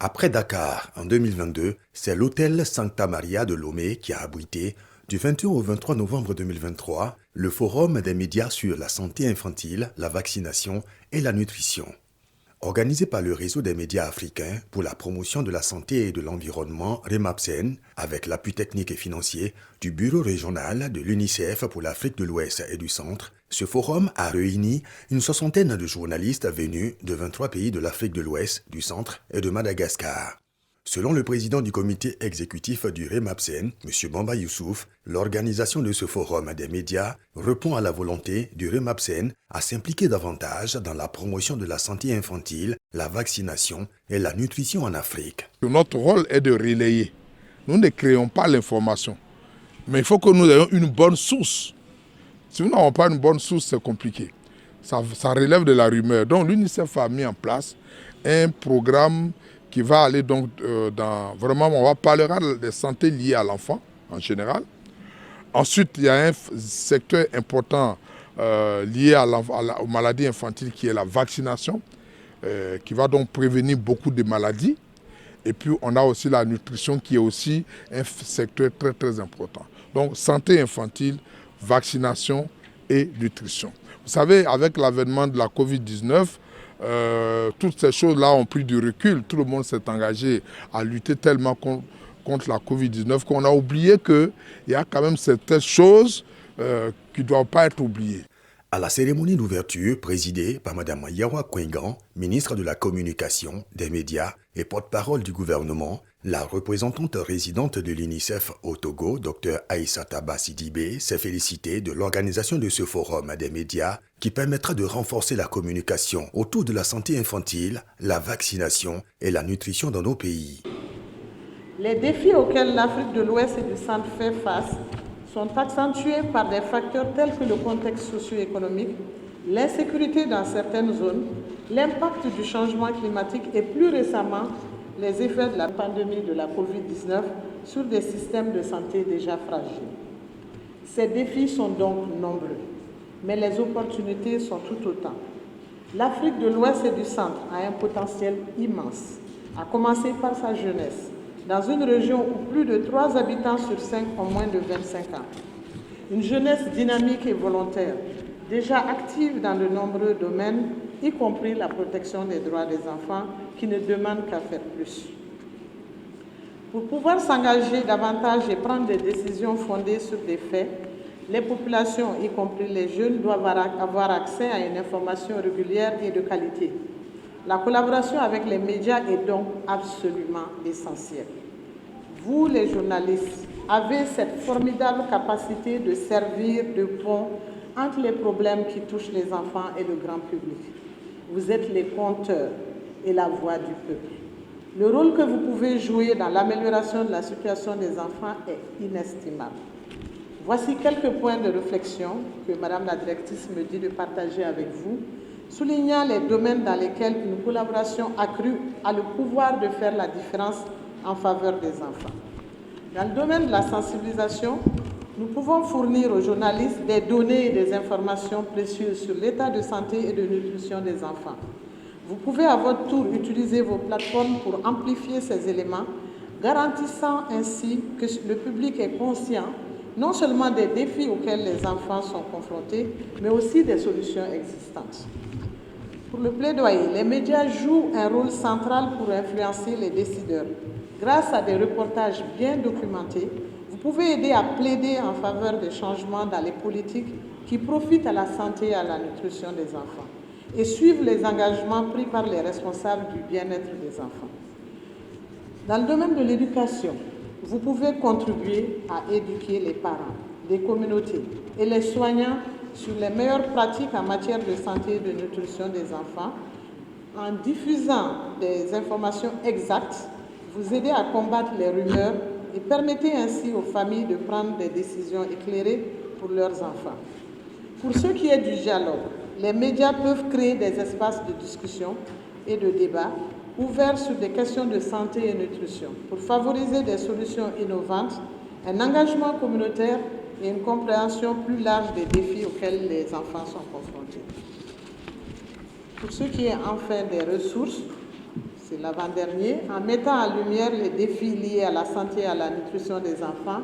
Après Dakar, en 2022, c'est l'hôtel Santa Maria de Lomé qui a abrité, du 21 au 23 novembre 2023, le Forum des médias sur la santé infantile, la vaccination et la nutrition. Organisé par le réseau des médias africains pour la promotion de la santé et de l'environnement REMAPSEN, avec l'appui technique et financier du bureau régional de l'UNICEF pour l'Afrique de l'Ouest et du Centre, ce forum a réuni une soixantaine de journalistes venus de 23 pays de l'Afrique de l'Ouest, du Centre et de Madagascar. Selon le président du comité exécutif du REMAPSEN, M. Bamba Youssouf, l'organisation de ce forum des médias répond à la volonté du REMAPSEN à s'impliquer davantage dans la promotion de la santé infantile, la vaccination et la nutrition en Afrique. Notre rôle est de relayer. Nous ne créons pas l'information, mais il faut que nous ayons une bonne source. Si nous n'avons pas une bonne source, c'est compliqué. Ça relève de la rumeur. Donc l'UNICEF a mis en place un programme qui va aller donc vraiment, on va parler de santé liée à l'enfant en général. Ensuite, il y a un secteur important lié aux maladies infantiles qui est la vaccination, qui va donc prévenir beaucoup de maladies. Et puis, on a aussi la nutrition qui est aussi un secteur très, très important. Donc, santé infantile, vaccination et nutrition. Vous savez, avec l'avènement de la Covid-19, toutes ces choses-là ont pris du recul. Tout le monde s'est engagé à lutter tellement contre la Covid-19 qu'on a oublié qu'il y a quand même certaines choses qui ne doivent pas être oubliées. À la cérémonie d'ouverture présidée par Mme Yawa Kwengan, ministre de la Communication, des Médias et porte-parole du gouvernement, la représentante résidente de l'UNICEF au Togo, Dr Aïssata Sidibé, s'est félicitée de l'organisation de ce forum des médias qui permettra de renforcer la communication autour de la santé infantile, la vaccination et la nutrition dans nos pays. Les défis auxquels l'Afrique de l'Ouest et du Centre fait face sont accentués par des facteurs tels que le contexte socio-économique, l'insécurité dans certaines zones, l'impact du changement climatique et plus récemment les effets de la pandémie de la Covid-19 sur des systèmes de santé déjà fragiles. Ces défis sont donc nombreux, mais les opportunités sont tout autant. L'Afrique de l'Ouest et du Centre a un potentiel immense, à commencer par sa jeunesse, dans une région où plus de 3 habitants sur 5 ont moins de 25 ans. Une jeunesse dynamique et volontaire, déjà active dans de nombreux domaines, y compris la protection des droits des enfants, qui ne demande qu'à faire plus. Pour pouvoir s'engager davantage et prendre des décisions fondées sur des faits, les populations, y compris les jeunes, doivent avoir accès à une information régulière et de qualité. La collaboration avec les médias est donc absolument essentielle. Vous, les journalistes, avez cette formidable capacité de servir de pont entre les problèmes qui touchent les enfants et le grand public. Vous êtes les conteurs et la voix du peuple. Le rôle que vous pouvez jouer dans l'amélioration de la situation des enfants est inestimable. Voici quelques points de réflexion que Madame la directrice me dit de partager avec vous, soulignant les domaines dans lesquels une collaboration accrue a le pouvoir de faire la différence en faveur des enfants. Dans le domaine de la sensibilisation, nous pouvons fournir aux journalistes des données et des informations précieuses sur l'état de santé et de nutrition des enfants. Vous pouvez à votre tour utiliser vos plateformes pour amplifier ces éléments, garantissant ainsi que le public est conscient non seulement des défis auxquels les enfants sont confrontés, mais aussi des solutions existantes. Pour le plaidoyer, les médias jouent un rôle central pour influencer les décideurs. Grâce à des reportages bien documentés, vous pouvez aider à plaider en faveur des changements dans les politiques qui profitent à la santé et à la nutrition des enfants et suivre les engagements pris par les responsables du bien-être des enfants. Dans le domaine de l'éducation, vous pouvez contribuer à éduquer les parents, les communautés et les soignants sur les meilleures pratiques en matière de santé et de nutrition des enfants. En diffusant des informations exactes, vous aidez à combattre les rumeurs et permettez ainsi aux familles de prendre des décisions éclairées pour leurs enfants. Pour ce qui est du dialogue, les médias peuvent créer des espaces de discussion et de débat ouverts sur des questions de santé et nutrition pour favoriser des solutions innovantes, un engagement communautaire et une compréhension plus large des défis auxquels les enfants sont confrontés. Pour ce qui est enfin des ressources, c'est l'avant-dernier, en mettant en lumière les défis liés à la santé et à la nutrition des enfants,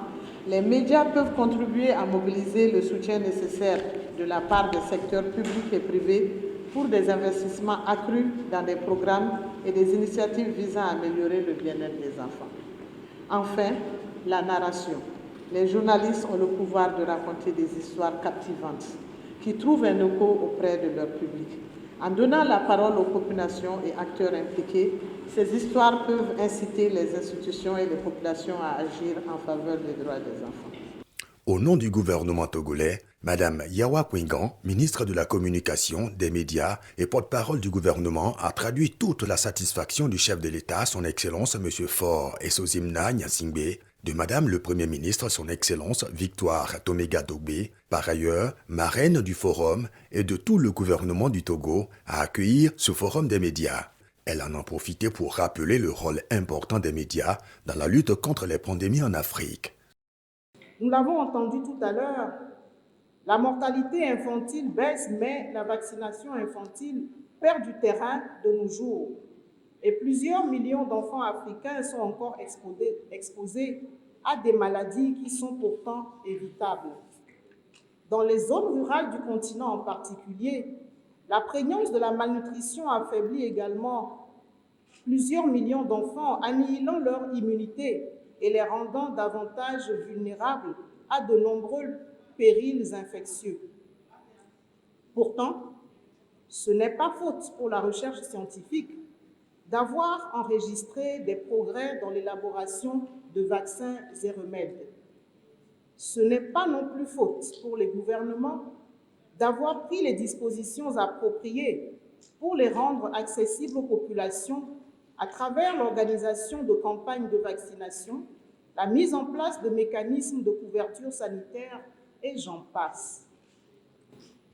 les médias peuvent contribuer à mobiliser le soutien nécessaire de la part des secteurs publics et privés pour des investissements accrus dans des programmes et des initiatives visant à améliorer le bien-être des enfants. Enfin, la narration. Les journalistes ont le pouvoir de raconter des histoires captivantes qui trouvent un écho auprès de leur public. En donnant la parole aux populations et acteurs impliqués, ces histoires peuvent inciter les institutions et les populations à agir en faveur des droits des enfants. Au nom du gouvernement togolais, Madame Yawa Kwingan, ministre de la Communication, des Médias et porte-parole du gouvernement, a traduit toute la satisfaction du chef de l'État, son Excellence M. Faure Essozimna Nyasingbe, de Madame le Premier ministre, son Excellence Victoire Tomega Dogbe, par ailleurs marraine du forum, et de tout le gouvernement du Togo à accueillir ce forum des médias. Elle en a profité pour rappeler le rôle important des médias dans la lutte contre les pandémies en Afrique. Nous l'avons entendu tout à l'heure, la mortalité infantile baisse, mais la vaccination infantile perd du terrain de nos jours. Et plusieurs millions d'enfants africains sont encore exposés à des maladies qui sont pourtant évitables. Dans les zones rurales du continent en particulier, la prégnance de la malnutrition affaiblit également plusieurs millions d'enfants, annihilant leur immunité et les rendant davantage vulnérables à de nombreux périls infectieux. Pourtant, ce n'est pas faute pour la recherche scientifique d'avoir enregistré des progrès dans l'élaboration de vaccins et remèdes. Ce n'est pas non plus faute pour les gouvernements d'avoir pris les dispositions appropriées pour les rendre accessibles aux populations à travers l'organisation de campagnes de vaccination, la mise en place de mécanismes de couverture sanitaire et j'en passe.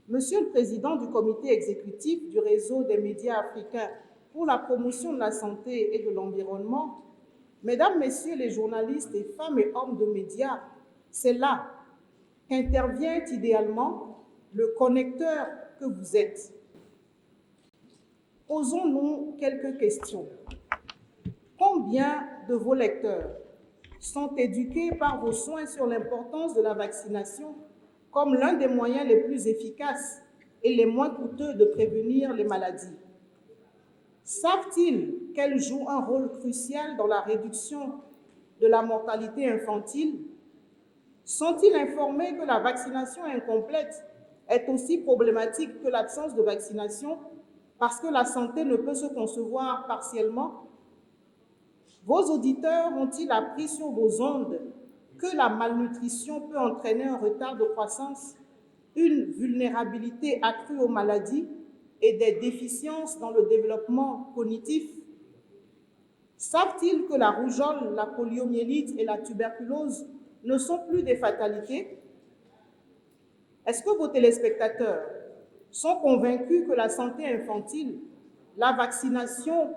Monsieur le Président du comité exécutif du réseau des médias africains pour la promotion de la santé et de l'environnement, Mesdames, Messieurs les journalistes et femmes et hommes de médias, c'est là qu'intervient idéalement le connecteur que vous êtes. Posons-nous quelques questions. Combien de vos lecteurs sont éduqués par vos soins sur l'importance de la vaccination comme l'un des moyens les plus efficaces et les moins coûteux de prévenir les maladies? Savent-ils qu'elle joue un rôle crucial dans la réduction de la mortalité infantile? Sont-ils informés que la vaccination incomplète est aussi problématique que l'absence de vaccination parce que la santé ne peut se concevoir partiellement? Vos auditeurs ont-ils appris sur vos ondes que la malnutrition peut entraîner un retard de croissance, une vulnérabilité accrue aux maladies et des déficiences dans le développement cognitif? Savent-ils que la rougeole, la poliomyélite et la tuberculose ne sont plus des fatalités? Est-ce que vos téléspectateurs sont convaincus que la santé infantile, la vaccination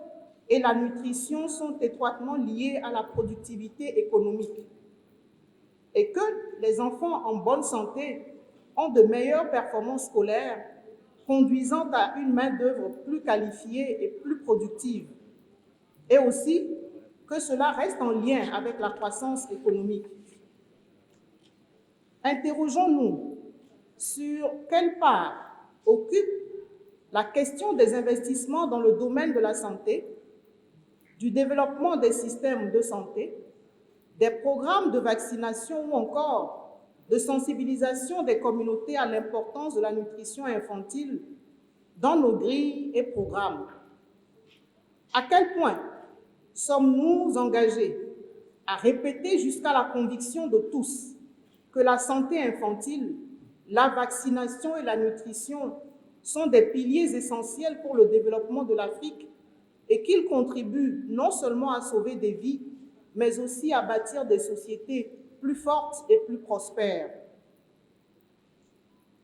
et la nutrition sont étroitement liées à la productivité économique et que les enfants en bonne santé ont de meilleures performances scolaires, conduisant à une main-d'œuvre plus qualifiée et plus productive, et aussi que cela reste en lien avec la croissance économique? Interrogeons-nous sur quelle part occupe la question des investissements dans le domaine de la santé, du développement des systèmes de santé, des programmes de vaccination ou encore de sensibilisation des communautés à l'importance de la nutrition infantile dans nos grilles et programmes. À quel point sommes-nous engagés à répéter jusqu'à la conviction de tous que la santé infantile, la vaccination et la nutrition sont des piliers essentiels pour le développement de l'Afrique et qu'ils contribuent non seulement à sauver des vies, mais aussi à bâtir des sociétés plus fortes et plus prospères?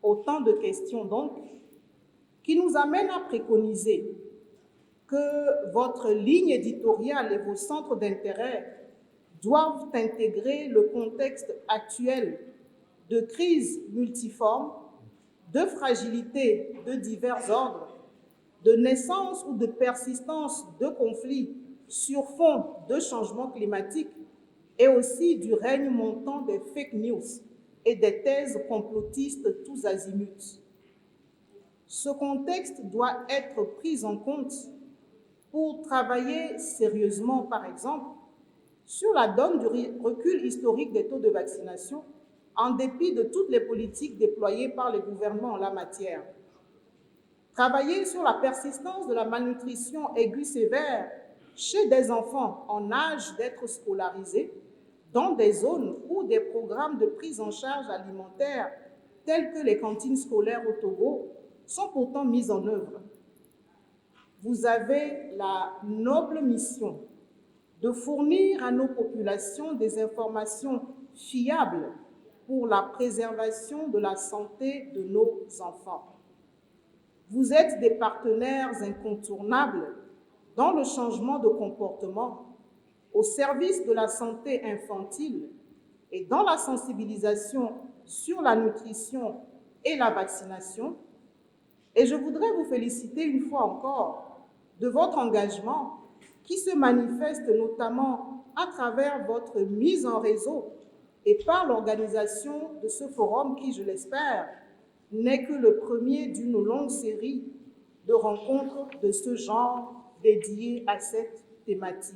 Autant de questions donc qui nous amènent à préconiser que votre ligne éditoriale et vos centres d'intérêt doivent intégrer le contexte actuel de crise multiforme, de fragilité de divers ordres, de naissance ou de persistance de conflits sur fond de changement climatique et aussi du règne montant des fake news et des thèses complotistes tous azimuts. Ce contexte doit être pris en compte pour travailler sérieusement, par exemple, sur la donne du recul historique des taux de vaccination, en dépit de toutes les politiques déployées par les gouvernements en la matière. Travailler sur la persistance de la malnutrition aiguë sévère chez des enfants en âge d'être scolarisés dans des zones où des programmes de prise en charge alimentaire tels que les cantines scolaires au Togo sont pourtant mis en œuvre. Vous avez la noble mission de fournir à nos populations des informations fiables pour la préservation de la santé de nos enfants. Vous êtes des partenaires incontournables dans le changement de comportement au service de la santé infantile et dans la sensibilisation sur la nutrition et la vaccination. Et je voudrais vous féliciter une fois encore de votre engagement qui se manifeste notamment à travers votre mise en réseau et par l'organisation de ce forum qui, je l'espère, n'est que le premier d'une longue série de rencontres de ce genre dédiées à cette thématique.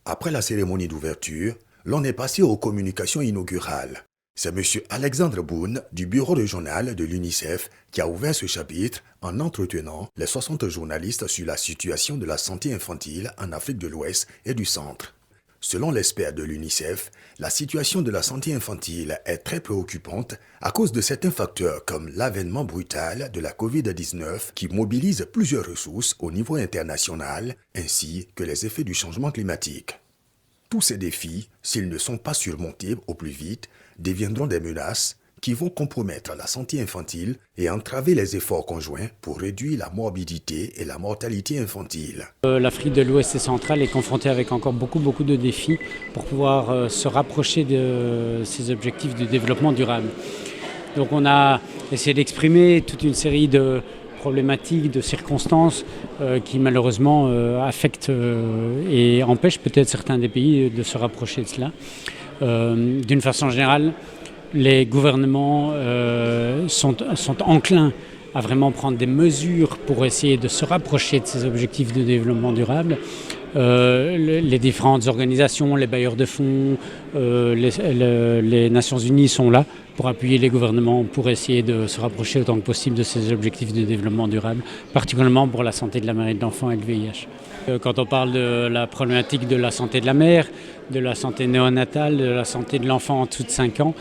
Après la cérémonie d'ouverture, l'on est passé aux communications inaugurales. C'est M. Alexandre Boone du bureau régional de l'UNICEF qui a ouvert ce chapitre en entretenant les 60 journalistes sur la situation de la santé infantile en Afrique de l'Ouest et du Centre. Selon l'expert de l'UNICEF, la situation de la santé infantile est très préoccupante à cause de certains facteurs comme l'avènement brutal de la COVID-19 qui mobilise plusieurs ressources au niveau international ainsi que les effets du changement climatique. Tous ces défis, s'ils ne sont pas surmontés au plus vite, deviendront des menaces qui vont compromettre la santé infantile et entraver les efforts conjoints pour réduire la morbidité et la mortalité infantile. L'Afrique de l'Ouest et centrale est confrontée avec encore beaucoup de défis pour pouvoir se rapprocher de ces objectifs de développement durable. Donc on a essayé d'exprimer toute une série de problématiques, de circonstances qui malheureusement affectent et empêchent peut-être certains des pays de se rapprocher de cela. D'une façon générale, les gouvernements sont enclins à vraiment prendre des mesures pour essayer de se rapprocher de ces objectifs de développement durable. Les différentes organisations, les bailleurs de fonds, les Nations Unies sont là pour appuyer les gouvernements pour essayer de se rapprocher autant que possible de ces objectifs de développement durable, particulièrement pour la santé de la mère et de l'enfant et le VIH. Quand on parle de la problématique de la santé de la mère, de la santé néonatale, de la santé de l'enfant en dessous de 5 ans,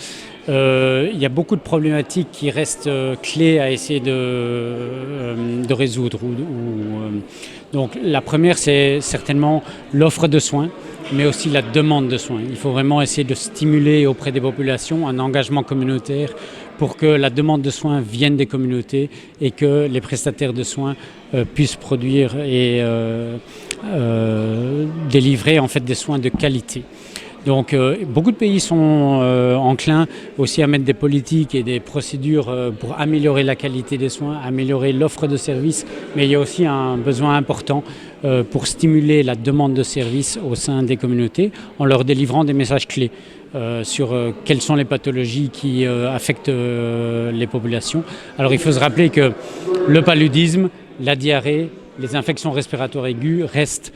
il y a beaucoup de problématiques qui restent clés à essayer de résoudre. Donc la première, c'est certainement l'offre de soins, mais aussi la demande de soins. Il faut vraiment essayer de stimuler auprès des populations un engagement communautaire pour que la demande de soins vienne des communautés et que les prestataires de soins puissent produire et délivrer en fait des soins de qualité. Donc beaucoup de pays sont enclins aussi à mettre des politiques et des procédures pour améliorer la qualité des soins, améliorer l'offre de services, mais il y a aussi un besoin important pour stimuler la demande de services au sein des communautés en leur délivrant des messages clés sur quelles sont les pathologies qui affectent les populations. Alors il faut se rappeler que le paludisme, la diarrhée, les infections respiratoires aiguës restent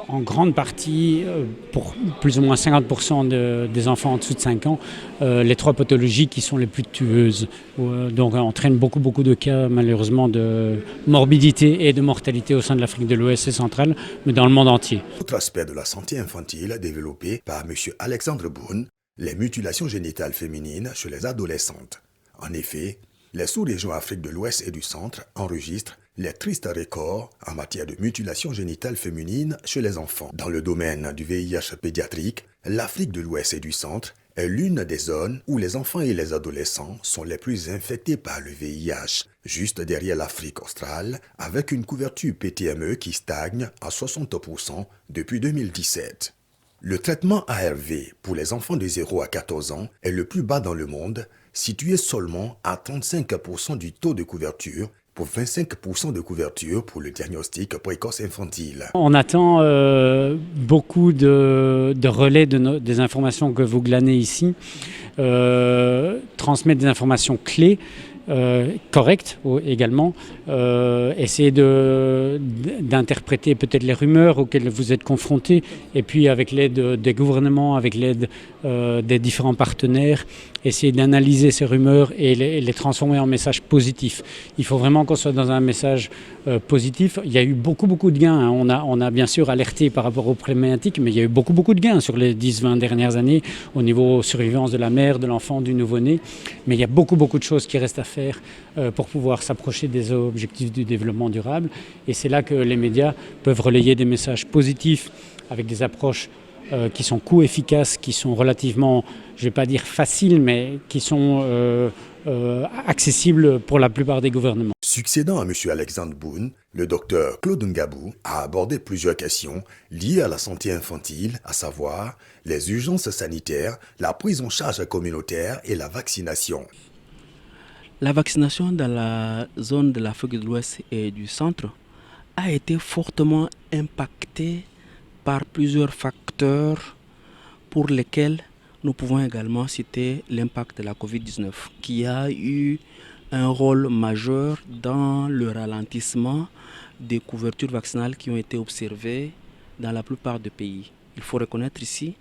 en grande partie, pour plus ou moins 50% des enfants en dessous de 5 ans, les 3 pathologies qui sont les plus tueuses. Donc entraînent beaucoup de cas malheureusement de morbidité et de mortalité au sein de l'Afrique de l'Ouest et centrale, mais dans le monde entier. Autre aspect de la santé infantile développé par M. Alexandre Boone, les mutilations génitales féminines chez les adolescentes. En effet, les sous-régions Afrique de l'Ouest et du Centre enregistrent les tristes records en matière de mutilation génitale féminine chez les enfants. Dans le domaine du VIH pédiatrique, l'Afrique de l'Ouest et du Centre est l'une des zones où les enfants et les adolescents sont les plus infectés par le VIH, juste derrière l'Afrique australe, avec une couverture PTME qui stagne à 60% depuis 2017. Le traitement ARV pour les enfants de 0 à 14 ans est le plus bas dans le monde, situé seulement à 35% du taux de couverture pour 25% de couverture pour le diagnostic précoce infantile. On attend beaucoup de relais des informations que vous glanez ici, transmettre des informations clés, correctes également, essayer d'interpréter peut-être les rumeurs auxquelles vous êtes confrontés, et puis avec l'aide des gouvernements, avec l'aide des différents partenaires, essayer d'analyser ces rumeurs et les transformer en messages positifs. Il faut vraiment qu'on soit dans un message positif. Il y a eu beaucoup de gains. Hein. On a bien sûr alerté par rapport aux problématiques, mais il y a eu beaucoup de gains sur les 10-20 dernières années au niveau surveillance de la mère, de l'enfant, du nouveau-né. Mais il y a beaucoup de choses qui restent à faire pour pouvoir s'approcher des objectifs du développement durable. Et c'est là que les médias peuvent relayer des messages positifs avec des approches qui sont coût-efficaces, qui sont relativement, je ne vais pas dire faciles, mais qui sont accessibles pour la plupart des gouvernements. Succédant à M. Alexandre Boun, le docteur Claude Ngabou a abordé plusieurs questions liées à la santé infantile, à savoir les urgences sanitaires, la prise en charge communautaire et la vaccination. La vaccination dans la zone de l'Afrique de l'Ouest et du Centre a été fortement impactée par plusieurs facteurs pour lesquels nous pouvons également citer l'impact de la Covid-19 qui a eu un rôle majeur dans le ralentissement des couvertures vaccinales qui ont été observées dans la plupart des pays. Il faut reconnaître ici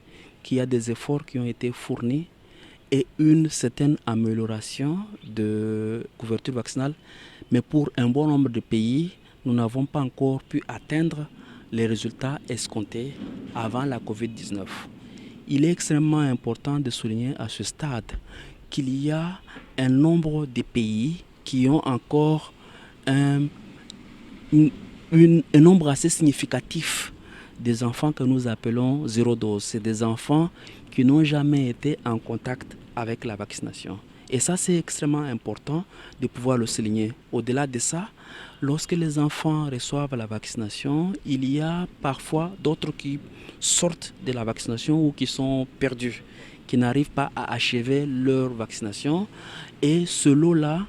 qu'il y a des efforts qui ont été fournis et une certaine amélioration de couverture vaccinale, mais pour un bon nombre de pays, nous n'avons pas encore pu atteindre les résultats escomptés avant la Covid-19. Il est extrêmement important de souligner à ce stade qu'il y a un nombre de pays qui ont encore un nombre assez significatif des enfants que nous appelons zéro dose. C'est des enfants qui n'ont jamais été en contact avec la vaccination. Et ça, c'est extrêmement important de pouvoir le souligner. Au-delà de ça, lorsque les enfants reçoivent la vaccination, il y a parfois d'autres qui sortent de la vaccination ou qui sont perdus, qui n'arrivent pas à achever leur vaccination. Et ce lot-là,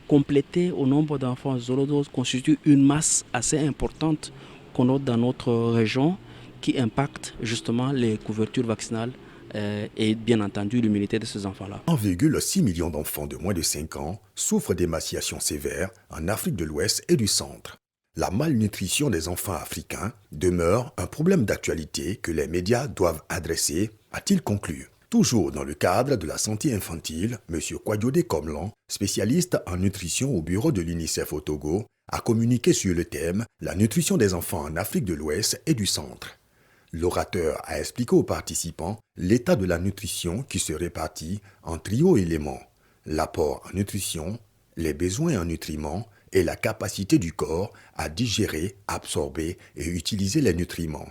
complété au nombre d'enfants zéro dose, constitue une masse assez importante qu'on note dans notre région qui impacte justement les couvertures vaccinales et bien entendu l'immunité de ces enfants-là. 1,6 million d'enfants de moins de 5 ans souffrent d'émaciation sévère en Afrique de l'Ouest et du Centre. La malnutrition des enfants africains demeure un problème d'actualité que les médias doivent adresser, a-t-il conclu. Toujours dans le cadre de la santé infantile, M. Kwadiodé Komlan, spécialiste en nutrition au bureau de l'UNICEF au Togo, a communiqué sur le thème « La nutrition des enfants en Afrique de l'Ouest et du Centre ». L'orateur a expliqué aux participants l'état de la nutrition qui se répartit en trio éléments, l'apport en nutrition, les besoins en nutriments et la capacité du corps à digérer, absorber et utiliser les nutriments.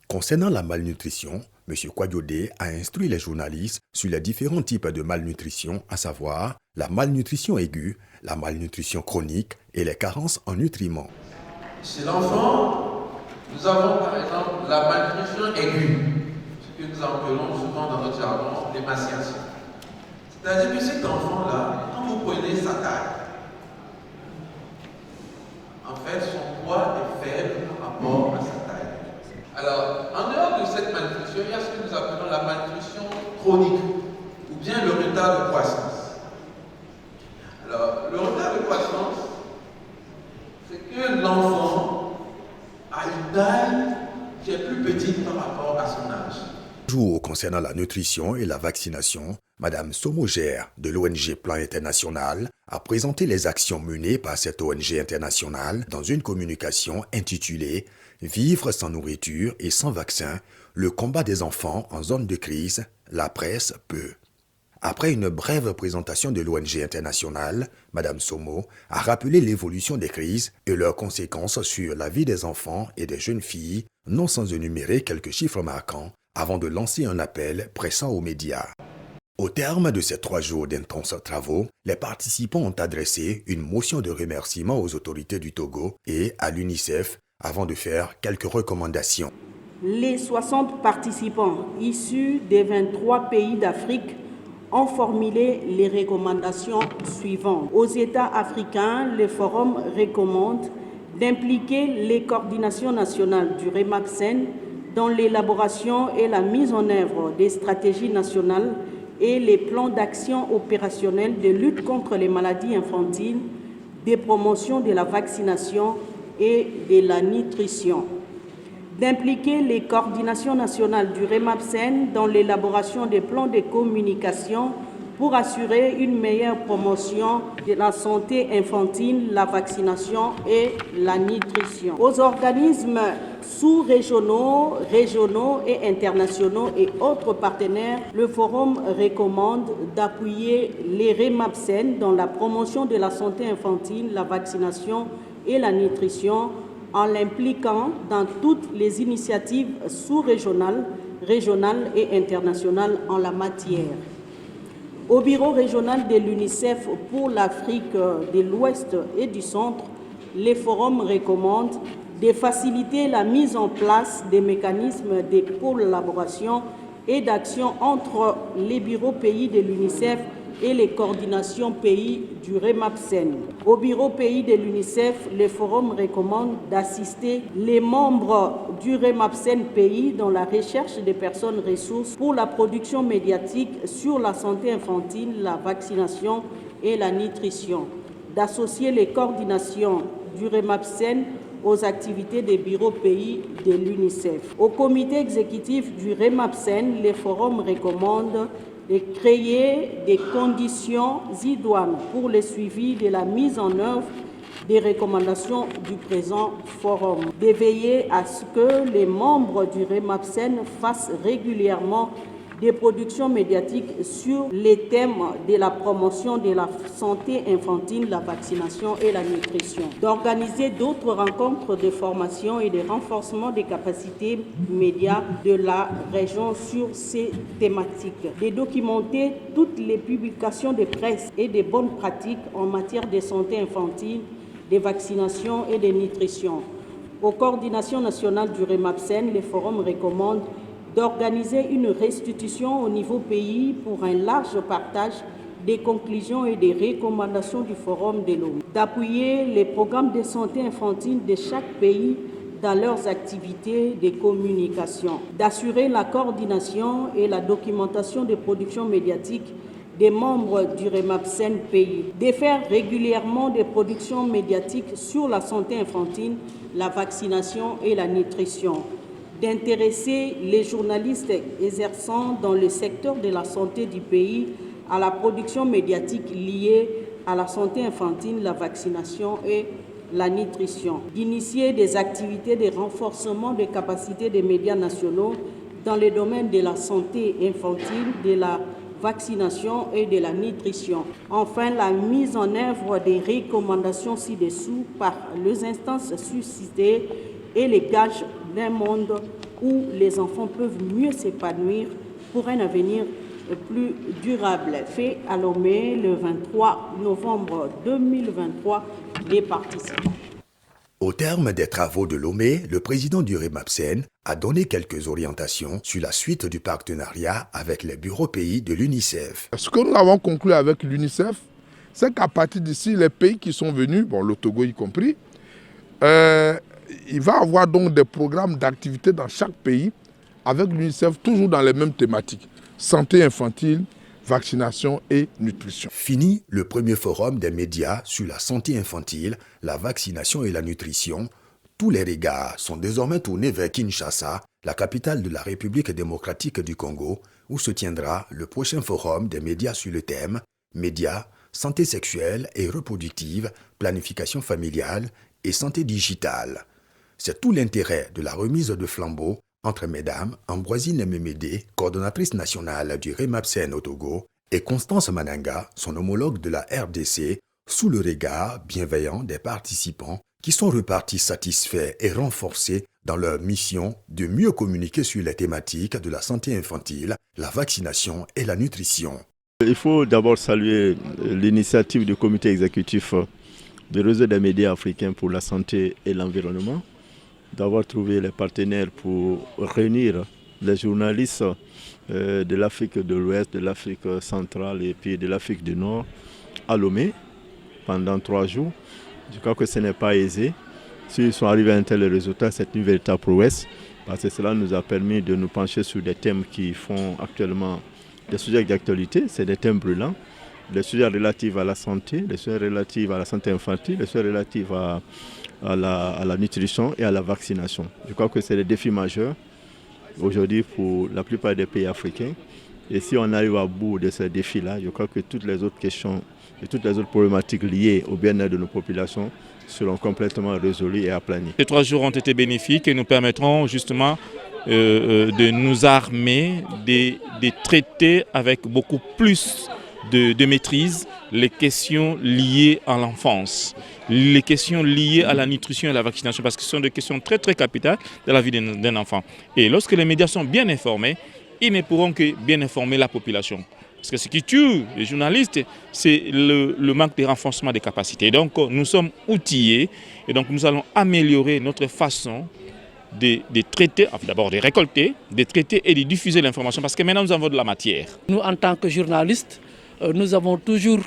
Concernant la malnutrition, M. Kwadiodé a instruit les journalistes sur les différents types de malnutrition, à savoir la malnutrition aiguë, la malnutrition chronique et les carences en nutriments. Chez l'enfant, nous avons par exemple la malnutrition aiguë, ce que nous appelons souvent dans notre jargon l'émaciation. C'est-à-dire que cet enfant-là, quand vous prenez sa taille, en fait son poids est faible par rapport à sa taille. Alors, en dehors de cette malnutrition, il y a ce que nous appelons la malnutrition chronique, ou bien le retard de croissance. Alors, le retard de croissance, c'est que l'enfant a une taille qui est plus petite par rapport à son âge. Toujours concernant la nutrition et la vaccination, Mme Somogère de l'ONG Plan International a présenté les actions menées par cette ONG internationale dans une communication intitulée « Vivre sans nourriture et sans vaccin, le combat des enfants en zone de crise, la presse peut ». Après une brève présentation de l'ONG internationale, Mme Somo a rappelé l'évolution des crises et leurs conséquences sur la vie des enfants et des jeunes filles, non sans énumérer quelques chiffres marquants, avant de lancer un appel pressant aux médias. Au terme de ces 3 jours d'intenses travaux, les participants ont adressé une motion de remerciement aux autorités du Togo et à l'UNICEF avant de faire quelques recommandations. Les 60 participants issus des 23 pays d'Afrique ont formulé les recommandations suivantes. Aux États africains, le Forum recommande d'impliquer les coordinations nationales du REMAPSEN dans l'élaboration et la mise en œuvre des stratégies nationales et les plans d'action opérationnels de lutte contre les maladies infantiles, de promotion de la vaccination et de la nutrition. D'impliquer les coordinations nationales du REMAPSEN dans l'élaboration des plans de communication pour assurer une meilleure promotion de la santé infantile, la vaccination et la nutrition. Aux organismes sous-régionaux, régionaux et internationaux et autres partenaires, le Forum recommande d'appuyer les REMAPSEN dans la promotion de la santé infantile, la vaccination et la nutrition en l'impliquant dans toutes les initiatives sous-régionales, régionales et internationales en la matière. Au bureau régional de l'UNICEF pour l'Afrique de l'Ouest et du Centre, les forums recommandent de faciliter la mise en place des mécanismes de collaboration et d'action entre les bureaux pays de l'UNICEF et les coordinations pays du REMAPSEN. Au bureau pays de l'UNICEF, le forum recommande d'assister les membres du REMAPSEN pays dans la recherche des personnes ressources pour la production médiatique sur la santé infantile, la vaccination et la nutrition, d'associer les coordinations du REMAPSEN aux activités des bureaux pays de l'UNICEF. Au comité exécutif du REMAPSEN, le forum recommande de créer des conditions idoines pour le suivi de la mise en œuvre des recommandations du présent forum, de veiller à ce que les membres du REMAPSEN fassent régulièrement des productions médiatiques sur les thèmes de la promotion de la santé infantile, la vaccination et la nutrition, d'organiser d'autres rencontres de formation et de renforcement des capacités médias de la région sur ces thématiques, de documenter toutes les publications de presse et des bonnes pratiques en matière de santé infantile, de vaccination et de nutrition. Aux coordinations nationales du REMAPSEN, les forums recommandent d'organiser une restitution au niveau pays pour un large partage des conclusions et des recommandations du Forum de l'ONU, d'appuyer les programmes de santé infantile de chaque pays dans leurs activités de communication, d'assurer la coordination et la documentation des productions médiatiques des membres du REMAPSEN pays, de faire régulièrement des productions médiatiques sur la santé infantile, la vaccination et la nutrition, d'intéresser les journalistes exerçant dans le secteur de la santé du pays à la production médiatique liée à la santé infantile, la vaccination et la nutrition, d'initier des activités de renforcement des capacités des médias nationaux dans le domaine de la santé infantile, de la vaccination et de la nutrition. Enfin, la mise en œuvre des recommandations ci-dessous par les instances suscitées et les gages d'un monde où les enfants peuvent mieux s'épanouir pour un avenir plus durable. Fait à Lomé le 23 novembre 2023, les participants. Au terme des travaux de Lomé, le président du REMAPSEN a donné quelques orientations sur la suite du partenariat avec les bureaux pays de l'UNICEF. Ce que nous avons conclu avec l'UNICEF, c'est qu'à partir d'ici, les pays qui sont venus, bon, le Togo y compris, il va y avoir donc des programmes d'activité dans chaque pays avec l'UNICEF, toujours dans les mêmes thématiques. Santé infantile, vaccination et nutrition. Fini le premier forum des médias sur la santé infantile, la vaccination et la nutrition. Tous les regards sont désormais tournés vers Kinshasa, la capitale de la République démocratique du Congo, où se tiendra le prochain forum des médias sur le thème « Médias, santé sexuelle et reproductive, planification familiale et santé digitale ». C'est tout l'intérêt de la remise de flambeau entre Mesdames Ambroisine Mémédé, coordonnatrice nationale du REMAPSEN au Togo, et Constance Mananga, son homologue de la RDC, sous le regard bienveillant des participants qui sont repartis satisfaits et renforcés dans leur mission de mieux communiquer sur les thématiques de la santé infantile, la vaccination et la nutrition. Il faut d'abord saluer l'initiative du comité exécutif du réseau des médias africains pour la santé et l'environnement, d'avoir trouvé les partenaires pour réunir les journalistes de l'Afrique de l'Ouest, de l'Afrique centrale et puis de l'Afrique du Nord à Lomé pendant 3 jours. Je crois que ce n'est pas aisé. S'ils sont arrivés à un tel résultat, c'est une véritable prouesse parce que cela nous a permis de nous pencher sur des thèmes qui font actuellement des sujets d'actualité, c'est des thèmes brûlants, les sujets relatifs à la santé, les sujets relatifs à la santé infantile, les sujets relatifs à la nutrition et à la vaccination. Je crois que c'est des défis majeurs aujourd'hui pour la plupart des pays africains. Et si on arrive à bout de ces défis-là, je crois que toutes les autres questions et toutes les autres problématiques liées au bien-être de nos populations seront complètement résolues et aplanies. Ces 3 jours ont été bénéfiques et nous permettront justement de nous armer, de traiter avec beaucoup plus de maîtrise les questions liées à l'enfance, les questions liées à la nutrition et à la vaccination, parce que ce sont des questions très très capitales de la vie d'un enfant. Et lorsque les médias sont bien informés, ils ne pourront que bien informer la population. Parce que ce qui tue les journalistes, c'est le manque de renforcement des capacités. Donc nous sommes outillés et donc nous allons améliorer notre façon de traiter, d'abord de récolter, de traiter et de diffuser l'information parce que maintenant nous avons de la matière. Nous, en tant que journalistes, nous avons toujours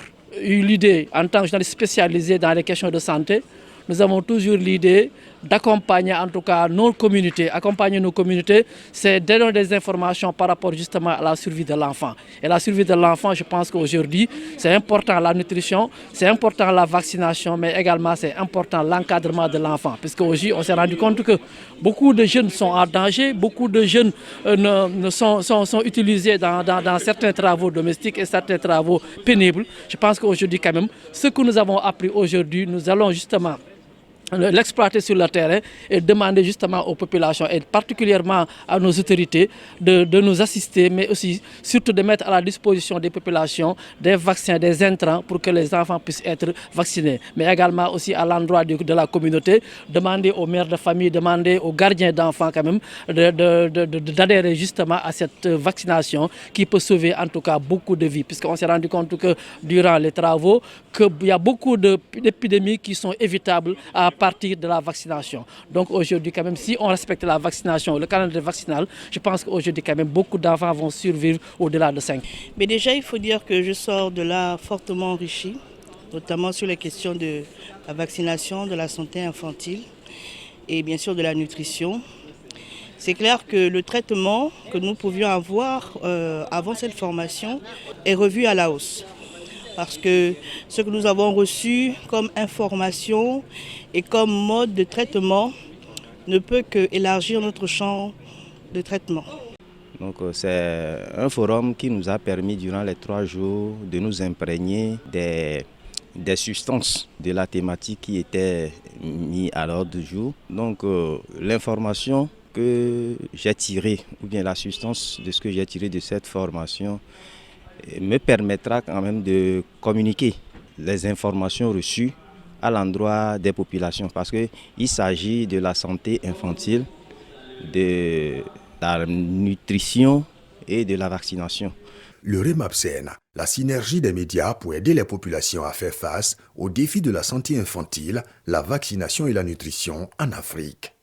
eu l'idée, en tant que journalistes spécialisés dans les questions de santé, nous avons toujours l'idée d'accompagner en tout cas nos communautés. Accompagner nos communautés, c'est donner des informations par rapport justement à la survie de l'enfant. Et la survie de l'enfant, je pense qu'aujourd'hui, c'est important la nutrition, c'est important la vaccination, mais également c'est important l'encadrement de l'enfant. Puisqu'aujourd'hui, on s'est rendu compte que beaucoup de jeunes sont en danger, beaucoup de jeunes sont utilisés dans certains travaux domestiques et certains travaux pénibles. Je pense qu'aujourd'hui quand même, ce que nous avons appris aujourd'hui, nous allons justement l'exploiter sur le terrain et demander justement aux populations et particulièrement à nos autorités de nous assister, mais aussi surtout de mettre à la disposition des populations des vaccins, des intrants pour que les enfants puissent être vaccinés. Mais également aussi à l'endroit de la communauté, demander aux mères de famille, demander aux gardiens d'enfants quand même d'adhérer justement à cette vaccination qui peut sauver en tout cas beaucoup de vies. Puisqu'on s'est rendu compte que durant les travaux, qu'il y a beaucoup d'épidémies qui sont évitables à partir de la vaccination. Donc aujourd'hui, quand même, si on respecte la vaccination, le calendrier vaccinal, je pense qu'aujourd'hui, quand même, beaucoup d'enfants vont survivre au-delà de 5. Mais déjà, il faut dire que je sors de là fortement enrichi, notamment sur les questions de la vaccination, de la santé infantile et bien sûr de la nutrition. C'est clair que le traitement que nous pouvions avoir avant cette formation est revu à la hausse. Parce que ce que nous avons reçu comme information et comme mode de traitement ne peut qu'élargir notre champ de traitement. Donc c'est un forum qui nous a permis durant les 3 jours de nous imprégner des substances de la thématique qui était mise à l'ordre du jour. Donc l'information que j'ai tirée, ou bien la substance de ce que j'ai tiré de cette formation, me permettra quand même de communiquer les informations reçues à l'endroit des populations parce qu'il s'agit de la santé infantile, de la nutrition et de la vaccination. Le REMAPSEN, la synergie des médias pour aider les populations à faire face aux défis de la santé infantile, la vaccination et la nutrition en Afrique.